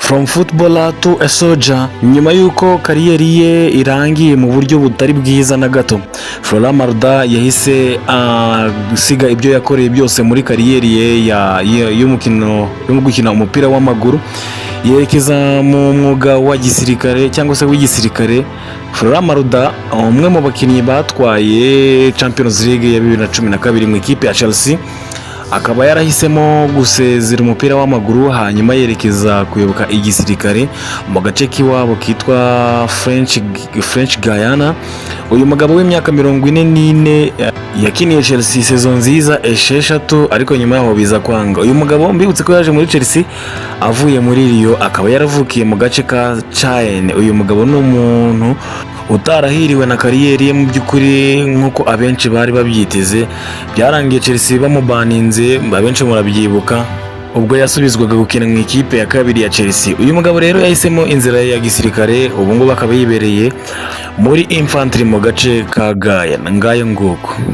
From footballer to a soldier. Nyuma y'uko kariyeri ye irangiye mu buryo butari bwiza na gato, Florent Malouda yahise gusiga ibyo yakoreye byose muri kariyeri ye y'umukino yo gukina umupira w'amaguru, yerekeza mu mwuga wa gisirikare cyangwa se w'igisirikare. Florent Malouda, umwe mu bakinnyi batwaye Champions League ya 2012 mu ikipe ya Chelsea, akaba yarahisemo gusezera umupira w'amaguru hanyuma yerekeza kuyoboka igisirikare mu gace k'iwabo kitwa French Guyana. Uyu mugabo w'imyaka 44 yakiniye Chelsea saison nziza 6, ariko nyuma yaho biza kwanga. Uyu mugabo mbibutse ko yaje muri Chelsea avuye muri Rio, akaba yaravukiye mu gace ka Caen. Uyu mugabo ni umuntu utarahiriwe na kariyeri ye mu by'ukuri nk'uko abenshi bari babyiteze. Byarangiye Chelsea bamubaninze, abenshi murabyibuka, ubwo yasubizwaga gukina mu ikipe ya kabiri ya Chelsea. Uyu mugabo rero yahisemo inzira ya gisirikare, ubu ngubu akaba yibereye muri infantry mu gace ka Guyana. Ngayo nguko.